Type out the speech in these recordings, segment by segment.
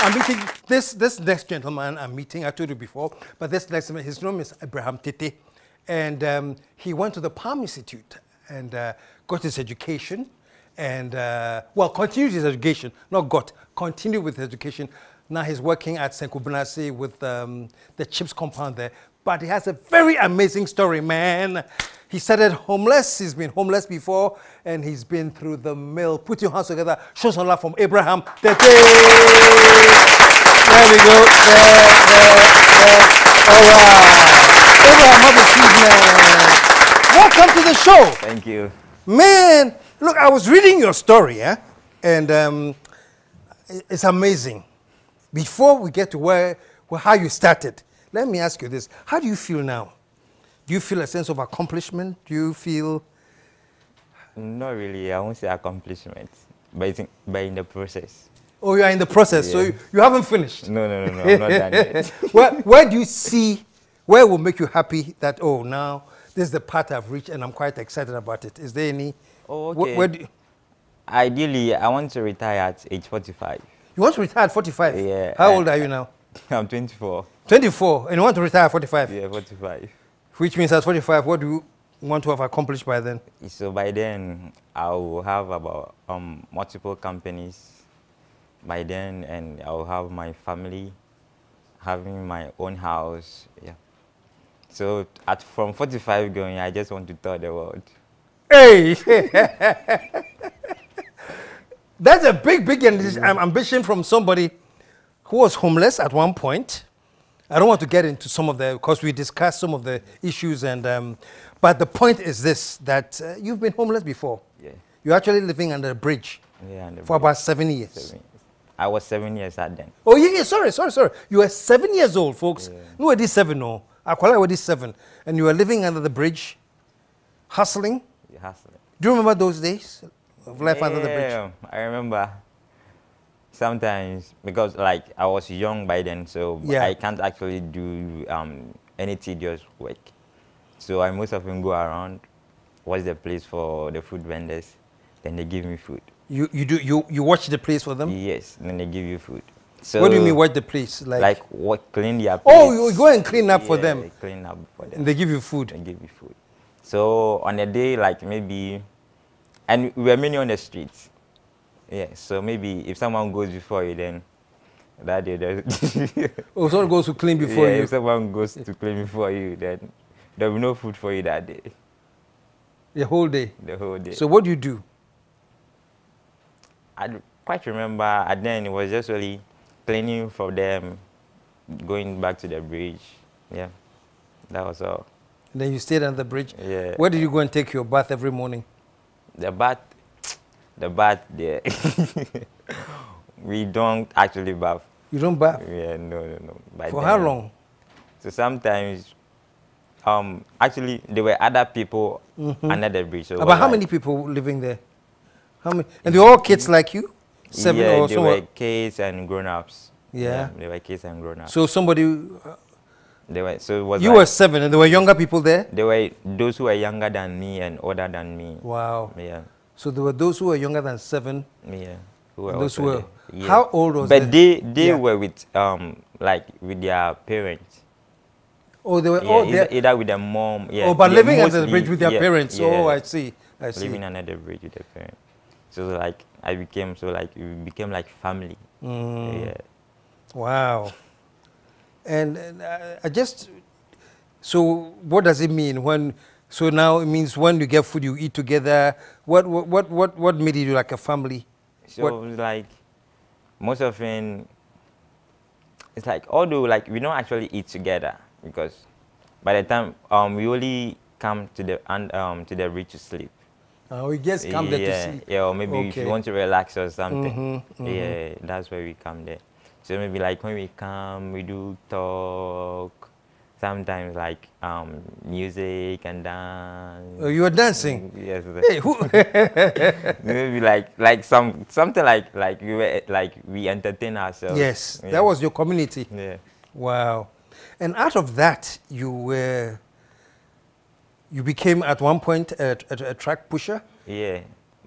I'm meeting this next gentleman. I'm meeting. I told you before, but this next man, his name is Abraham Tettey, and he went to the Palm Institute and got his education, and well, continued his education. Not got, continued with his education. Now he's working at St. Kubnasi with the chips compound there. But he has a very amazing story, man. He started homeless. He's been homeless before, and he's been through the mill. Put your hands together. Show some love from Abraham Tettey. There we go. There. All right. Abraham, have a seat, man. Welcome to the show. Thank you. Man, look, I was reading your story, and it's amazing. Before we get to how you started, let me ask you this. How do you feel now? Do you feel a sense of accomplishment? Do you feel... Not really. I won't say accomplishment, but in the process. Oh, you are in the process, yeah. So you haven't finished? No, I'm not done yet. Where do you see, where will make you happy that, oh, now this is the part I've reached and I'm quite excited about it? Is there any... Oh, okay. Ideally, I want to retire at age 45. You want to retire at 45? Yeah. How old are you now? I'm 24. 24, and you want to retire at 45? Yeah, 45. Which means at 45, what do you want to have accomplished by then? So by then, I will have about multiple companies by then, and I will have my family, having my own house, yeah. So from 45 going, I just want to tour the world. Hey! That's a big ambition from somebody who was homeless at one point. I don't want to get into some of the, because we discussed some of the issues, and but the point is this, that you've been homeless before. Yeah. You're actually living under a bridge. Yeah, for about 7 years. 7 years. I was 7 years at then. Oh, yeah, sorry. You were 7 years old, folks. Yeah. No, it is 7, no. I call it 7. And you were living under the bridge, hustling. Yeah, hustling. Do you remember those days of life under the bridge? Yeah, I remember. Sometimes, because like I was young by then, so yeah. I can't actually do any tedious work. So I most often go around, watch the place for the food vendors, then they give me food. You watch the place for them? Yes, then they give you food. So what do you mean watch the place? Like what, clean their place. Oh, you go and clean up for them? Clean up for them. And they give you food? They give you food. So on a day like maybe, and we were many on the streets. Yeah, so maybe if someone goes before you, then that day oh, someone goes to clean before you? If someone goes to clean before you, then there will be no food for you that day. The whole day? The whole day. So what do you do? I quite remember, and then it was just really cleaning for them, going back to the bridge. Yeah, that was all. And then you stayed on the bridge? Yeah. Where did you go and take your bath every morning? The bath there. We don't actually bath. You don't bath? Yeah, no. For how long? So sometimes, actually there were other people under the bridge. So about how many people living there? How many? And they're all kids like you? 7 yeah, or they were kids and grown-ups. Yeah. They were kids and grown-ups. So somebody... They were, so it was you like, were 7 and there were younger people there? There were those who were younger than me and older than me. Wow. Yeah. So there were those who were younger than 7. Yeah. Who were those who were. Yeah. How old was But they were with like with their parents. Oh, they were either with their mom. Yeah. Oh, but living under the bridge with their parents. Yeah. Oh, I see. Living under the bridge with their parents. So like we became like family. Yeah. Wow. And I just, so what does it mean when? So now it means when you get food, you eat together. What made you like a family? So like most often, it's like although like we don't actually eat together because by the time we only come to the bridge to sleep. Oh, we just come there to sleep. Yeah, or maybe if you want to relax or something. Yeah, that's where we come there. So maybe like when we come, we do talk. Sometimes like music and dance. Oh, you were dancing? Yes. Hey, who? Maybe like something like we entertain ourselves. Yes, yeah. That was your community. Yeah. Wow. And out of that, you became at one point a track pusher? Yeah,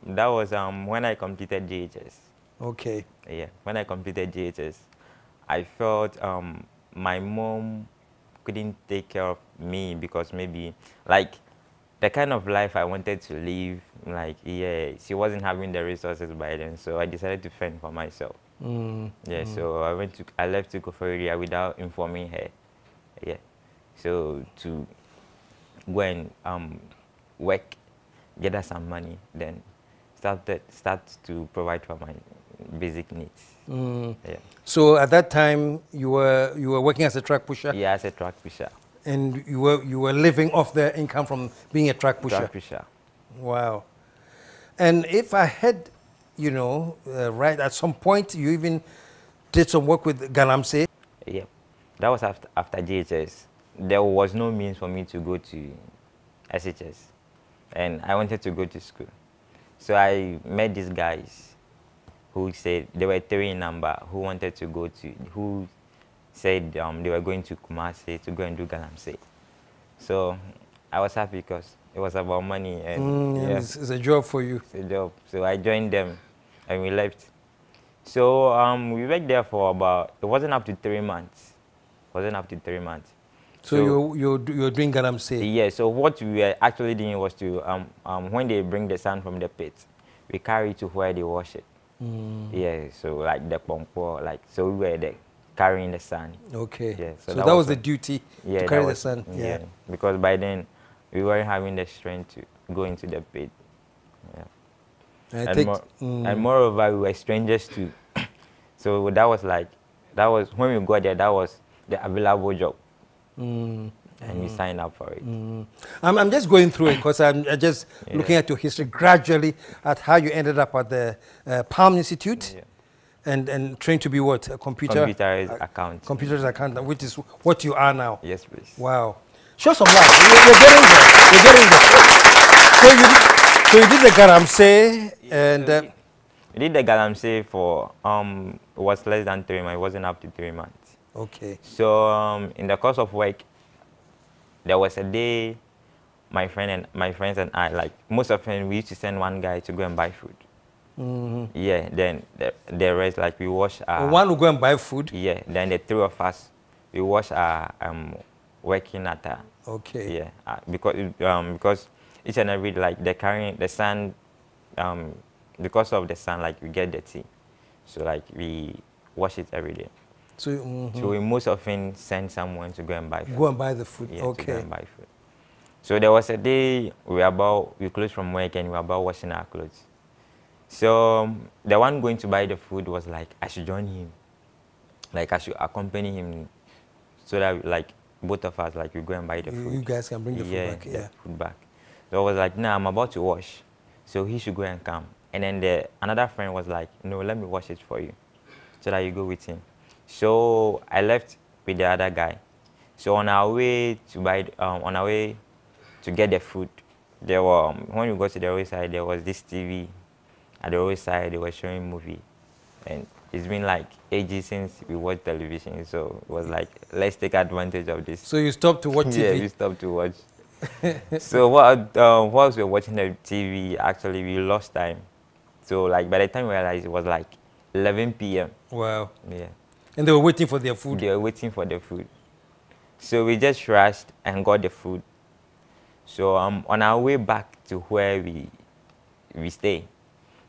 that was when I completed JHS. Okay. Yeah, when I completed JHS, I felt my mom couldn't take care of me because maybe like the kind of life I wanted to live, like yeah, she wasn't having the resources by then, so I decided to fend for myself. Yeah, so I left to go for area without informing her. Yeah, so to go and work, get us some money, then start to provide for my basic needs. Yeah. So at that time, you were working as a truck pusher. Yeah, as a truck pusher. And you were living off the income from being a truck pusher. Truck pusher. Wow. And if I had, you know, right at some point, you even did some work with Galamsey. Yeah, that was after JHS. There was no means for me to go to SHS, and I wanted to go to school. So I met these guys who said they were 3 in number who wanted to go to, who said they were going to Kumasi to go and do Galamsey. So I was happy because it was about money and yeah, it's a job for you. It's a job. So I joined them and we left. So we worked there for about, it wasn't up to 3 months. It wasn't up to 3 months. So you're doing Galamsey? Yeah, so what we were actually doing was to, when they bring the sand from the pit, we carry it to where they wash it. Yeah, so like the pompo, like, so we were there carrying the sand. Okay. Yeah, so that was the duty, yeah, to carry the sand. Yeah, because by then we weren't having the strength to go into the pit. Yeah. And moreover, we were strangers too. So that was when we got there, that was the available job. And we signed up for it. I'm just going through it because I'm just looking at your history gradually at how you ended up at the Palm Institute and trained to be what? A computer's accountant. Computer's accountant, which is what you are now. Yes, please. Wow. Show some love. You're getting there. You're getting there. So you did the Galamsey and... we did the Galamsey for, it was less than 3 months. It wasn't up to 3 months. Okay. So in the course of work, there was a day my friends and I, like most often we used to send one guy to go and buy food. Yeah, then the rest, like we wash our... One will go and buy food? Yeah, then the 3 of us, we wash our working at Okay. Yeah, because each and every, like they're carrying the sand, because of the sun, like we get dirty. So like we wash it every day. So, so we most often send someone to go and buy food. Go and buy the food. Yeah, okay. To go and buy food. So there was a day we closed from work and we were about washing our clothes. So the one going to buy the food was like, I should join him. Like I should accompany him so that like both of us, like we go and buy the food. You guys can bring the food back. The food back. So I was like, nah, I'm about to wash. So he should go and come. And then another friend was like, no, let me wash it for you so that you go with him. So I left with the other guy. So on our way to get the food, there were, when we got to the roadside, there was this TV at the roadside. They were showing movie. And it's been like ages since we watched television. So it was like, let's take advantage of this. So you stopped to watch TV? Yeah, we stopped to watch. So whilst we were watching the TV, actually we lost time. So like by the time we realized, it was like 11 p.m. Wow. Yeah. And they were waiting for their food? They were waiting for the food. So we just rushed and got the food. So on our way back to where we stay,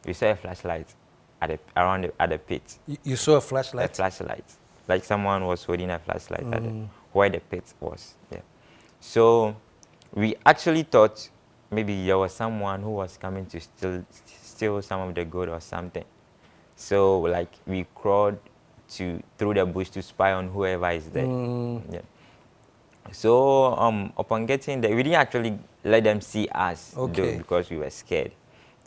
we saw a flashlight at the pit. You saw a flashlight? A flashlight. Like someone was holding a flashlight at where the pit was. Yeah. So we actually thought maybe there was someone who was coming to steal some of the gold or something. So like we crawled through the bush to spy on whoever is there. Yeah. So upon getting there, we didn't actually let them see us though, because we were scared.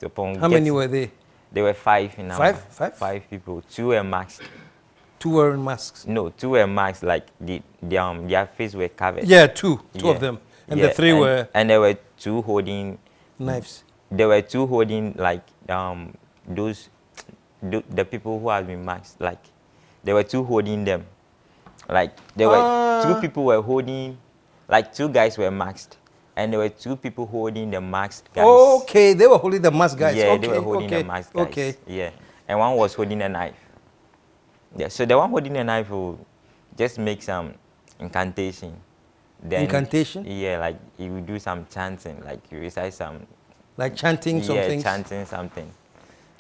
So how many were they? There were 5 in number. Five? 5 people. 2 were masked. 2 were in masks? No, 2 were masked, like their face were covered. Yeah, two of them. And the 3 were... And there were 2 holding... knives. There were 2 holding, like, the people who had been masked, like, there were 2 holding them. Like, there were 2 people were holding, like, 2 guys were masked. And there were 2 people holding the masked guys. Okay, they were holding the masked guys. Yeah, okay, they were holding the masked guys. Okay. Yeah, and one was holding a knife. Yeah, so the one holding the knife will just make some incantation. Then, incantation? Yeah, like he will do some chanting, like you recite some. Like chanting something? Yeah, chanting something.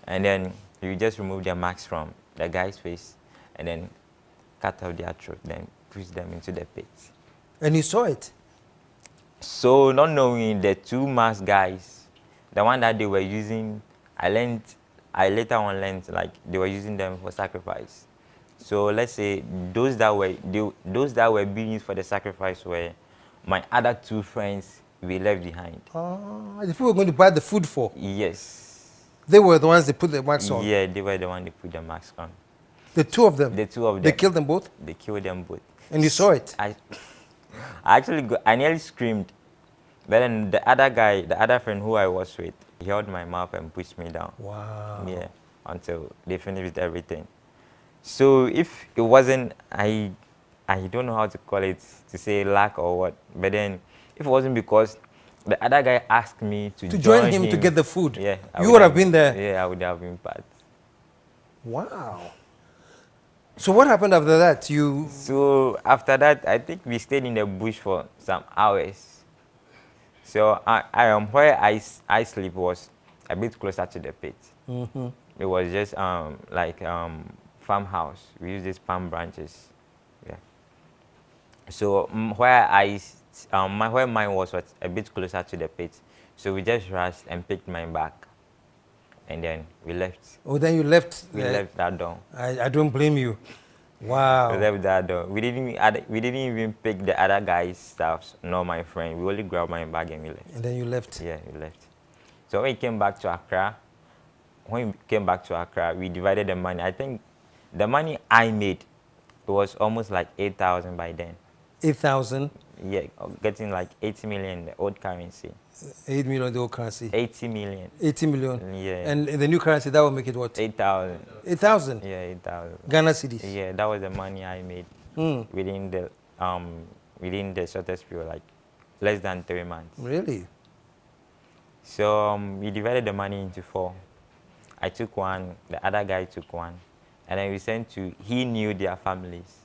And then you just remove the marks from the guy's face and then cut out their throat, then push them into the pit. And you saw it? So not knowing the two masked guys, the one that they were using, I later on learned like they were using them for sacrifice. So let's say those that were being used for the sacrifice were my other two friends we left behind. Oh, the people were going to buy the food for? Yes. They were the ones they put the marks on? Yeah, they were the ones they put the marks on. The two of them? The two of them. They killed them both? They killed them both. And you saw it? I nearly screamed. But then the other guy, the other friend who I was with, he held my mouth and pushed me down. Wow. Yeah, until they finished with everything. So if it wasn't, I don't know how to call it, to say luck or what, but then if it wasn't because the other guy asked me to join him to get the food, yeah, you would have been there. Yeah, I would have been part. Wow. So what happened after that? So after that, I think we stayed in the bush for some hours. So where I sleep was a bit closer to the pit. Mm-hmm. It was just farmhouse. We use these palm branches. Yeah. So where mine was a bit closer to the pit. So we just rushed and picked mine back, and then we left. Oh, then you left. We left that door. I don't blame you. Wow. We left that door. We didn't even pick the other guy's stuff, nor my friend. We only grabbed my bag and we left. And then you left. Yeah, we left. So when we came back to Accra, we divided the money. I think the money I made, it was almost like 8,000 by then. 8,000? Yeah, getting like 80 million, the old currency. 8 million, the old currency? 80 million. 80 million? Yeah. And in the new currency, that will make it what? 8,000. 8,000? Yeah, 8,000. Ghana cedis? Yeah, that was the money I made within the shortest period, like less than 3 months. Really? So we divided the money into 4. I took one, the other guy took one, and then we sent to, he knew their families.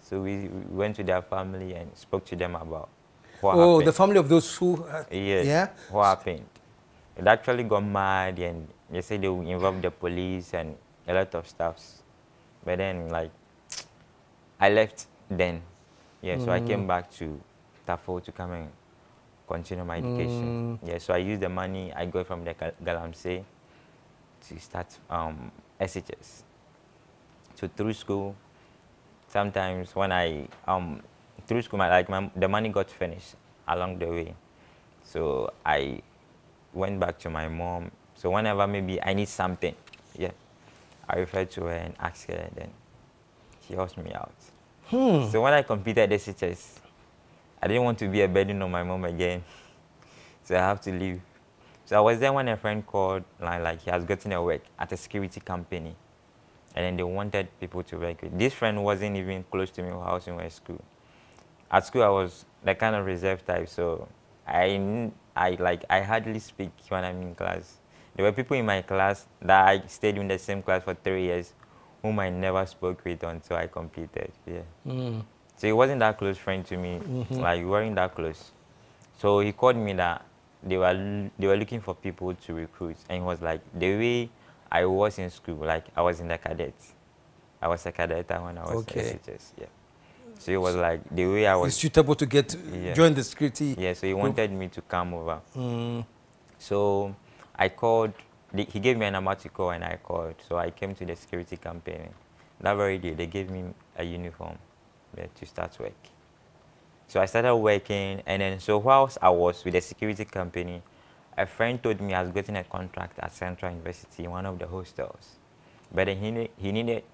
So we went to their family and spoke to them about what happened. Oh, the family of those who... Yes, yeah? What happened. It actually got mad, and they said they would involve the police and a lot of stuffs. But then, like, I left then. Yeah, so I came back to Tafo to come and continue my education. Yeah, so I used the money I got from the Galamsey to start SHS. So through school, sometimes when through school, the money got finished along the way. So I went back to my mom. So whenever maybe I need something, yeah, I refer to her and ask her, and then she helps me out. So when I completed SHS, I didn't want to be a burden on my mom again. So I have to leave. So I was there when a friend called, like he has gotten a work at a security company. And then they wanted people to work with. This friend wasn't even close to me while I was in my school. At school, I was the kind of reserved type, so I hardly speak when I'm in class. There were people in my class that I stayed in the same class for 3 years, whom I never spoke with until I completed. Yeah. So he wasn't that close friend to me. Like, we weren't that close. So he called me that they were looking for people to recruit, and he was like, the way I was in school, like I was in the cadets. I was a cadet when I was SHS. Yeah. So it was like the way I was. It's suitable to join the security. Yeah. So he wanted me to come over. So I called. He gave me a number to call, and I called. So I came to the security company. That very day, they gave me a uniform to start work. So I started working, and then so whilst I was with the security company, a friend told me I was getting a contract at Central University in one of the hostels. But then he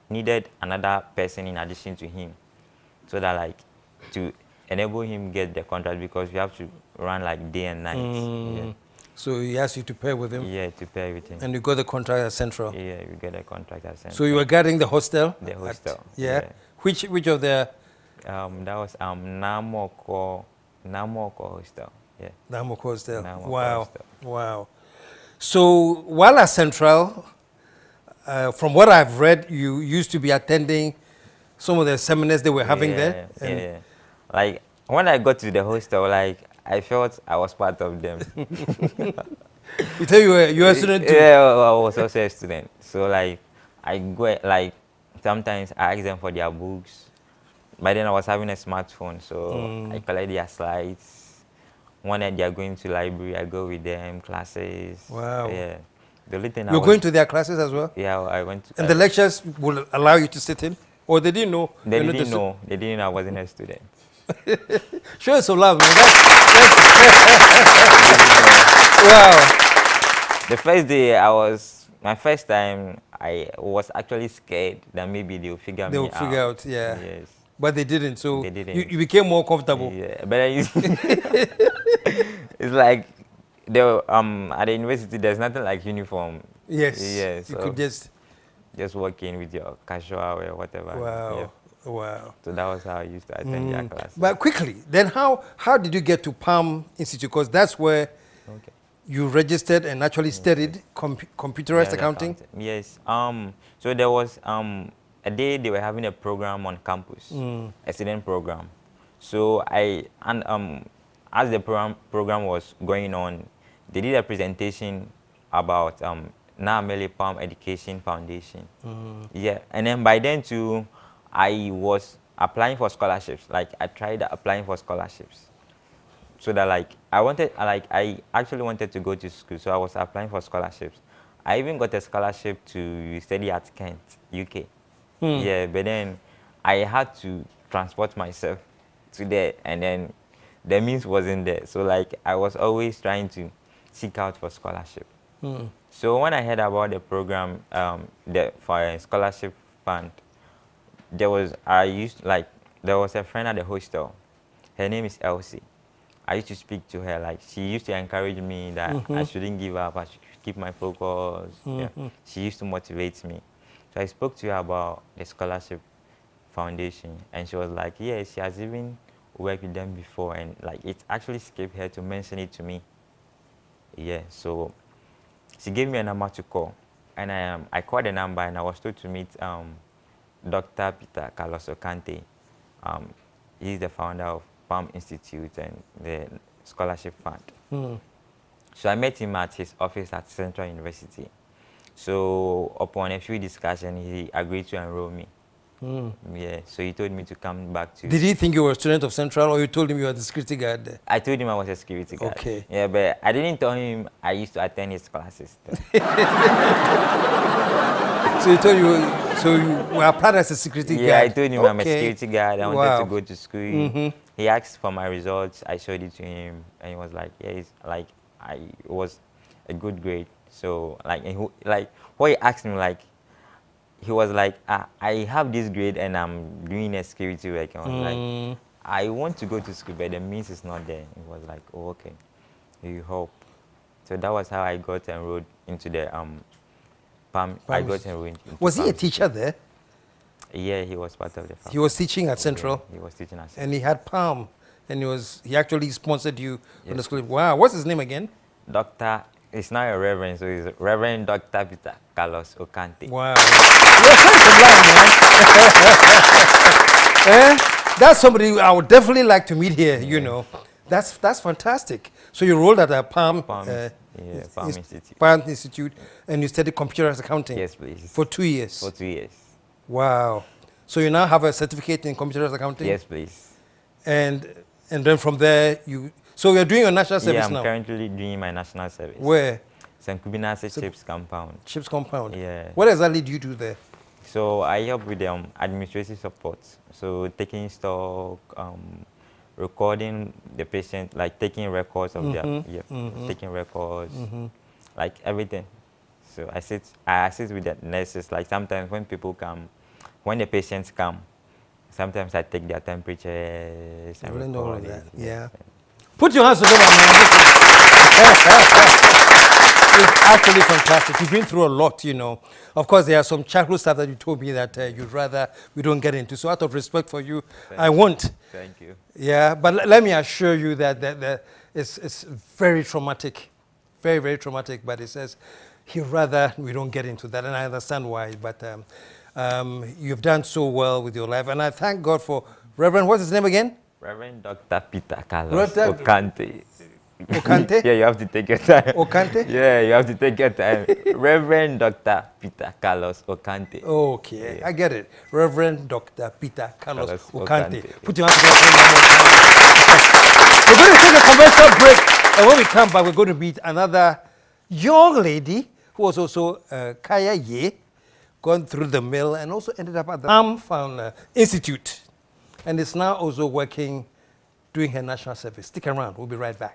needed another person in addition to him, so that like to enable him get the contract, because we have to run like day and night. Yeah. So he asked you to pair with him? Yeah, to pair with him. And you got the contract at Central? Yeah, we got a contract at Central. So you were guarding the hostel? The hostel. Yeah. Which of the? That was Namoko hostel. Yeah. Namoko hostel. Namoko Wow. hostel. Wow. So while at Central, from what I've read, you used to be attending some of the seminars they were having there. And yeah. Like when I got to the hostel, like I felt I was part of them. You tell you were a student too? Yeah, I was also a student. So like I go, like sometimes I ask them for their books. By then I was having a smartphone, so I collect their slides. When they are going to library, I go with them, classes. Wow. Yeah. The only thing You're going to their classes as well? Yeah, I went to. And the lectures will allow you to sit in? Or they didn't know? They didn't know. They didn't know I wasn't a student. Show some love, man. Wow. The first day my first time, I was actually scared that maybe they'll figure me out. They'll figure out, yeah. Yes. But they didn't, so they didn't. You became more comfortable. Yeah, but it's like at the university, there's nothing like uniform. Yes. Yeah, so you could just walk in with your casual or whatever. Wow. Yeah. Wow. So that was how I used to attend their class. But quickly, then how did you get to Palm Institute? Because that's where you registered and actually studied computerized accounting? Yes. So there was a day they were having a program on campus, a student program. So as the program was going on, they did a presentation about Namele Palm Education Foundation. Yeah, and then by then too, I was applying for scholarships. Like I tried applying for scholarships, so that I actually wanted to go to school. So I was applying for scholarships. I even got a scholarship to study at Kent, UK. Yeah, but then I had to transport myself to there, and then the means wasn't there. So like I was always trying to seek out for scholarship. So when I heard about the program, for a scholarship fund, there was a friend at the hostel. Her name is Elsie. I used to speak to her. Like she used to encourage me that I shouldn't give up. I should keep my focus. Yeah. She used to motivate me. So I spoke to her about the scholarship foundation, and she was like, "Yeah, she has even worked with them before, and like it actually escaped her to mention it to me." Yeah. So she gave me a number to call, and I called the number, and I was told to meet Dr. Peter Carlos Okante. He's the founder of Palm Institute and the Scholarship Fund. So I met him at his office at Central University. So upon a few discussions, he agreed to enroll me. Yeah, so he told me to come back to... Did he think you were a student of Central, or you told him you were the security guard there? I told him I was a security guard. Okay. Yeah, but I didn't tell him I used to attend his classes. So he told you, so you were applied as a security guard? Yeah, I told him I'm a security guard. I wanted to go to school. He asked for my results. I showed it to him, and he was like, "Yeah, it's like it was a good grade." So what he asked me, like, he was like, "I have this grade and I'm doing a security work." And I was like, "I want to go to school, but the means is not there." He was like, "Oh, okay, you hope." So that was how I got enrolled into the PAM. I got enrolled into Was he PAM. a teacher there? Yeah, he was part of the family. He was teaching at Central? Yeah, he was teaching at Central. And he had Palm, and he actually sponsored you on the school. Wow, what's his name again? It's not a reverend, so it's Reverend Dr. Peter Carlos Okante. Wow. You're quite sublime, man. That's somebody I would definitely like to meet here, you know. That's fantastic. So you rolled at a Palm Institute. Palm Institute, and you studied computerized accounting? Yes, please. For 2 years? For 2 years. Wow. So you now have a certificate in computerized accounting? Yes, please. And then from there, so you're doing your national service now? Yeah, I'm currently doing my national service. Where? St. Kubinase Chips Compound. Chips Compound? Yeah. What exactly do you do there? So I help with administrative support. So taking stock, recording the patient, like taking records of taking records, like everything. So I assist with the nurses. Like sometimes when people come, when the patients come, sometimes I take their temperatures and record all of that. Yeah. Put your hands together, man. It's actually fantastic. You've been through a lot, you know. Of course, there are some childhood stuff that you told me that you'd rather we don't get into. So out of respect for you, I won't. Thank you. Yeah, but let me assure you that it's very traumatic. Very, very traumatic. But it says he'd rather we don't get into that, and I understand why. But you've done so well with your life, and I thank God for Reverend. What's his name again? Reverend Dr. Peter Carlos Okante. Okante? Yeah, you have to take your time. Okante? Yeah, you have to take your time. Reverend Dr. Peter Carlos Okante. Okay, yeah. I get it. Reverend Dr. Peter Carlos Okante. Put your hands together. We're going to take a commercial break, and when we come back, we're going to meet another young lady who was also Kaya Ye, gone through the mill, and also ended up at the Farm Institute, and is now also working, doing her national service. Stick around. We'll be right back.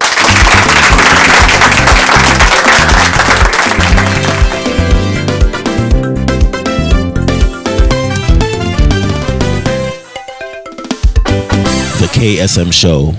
The KSM Show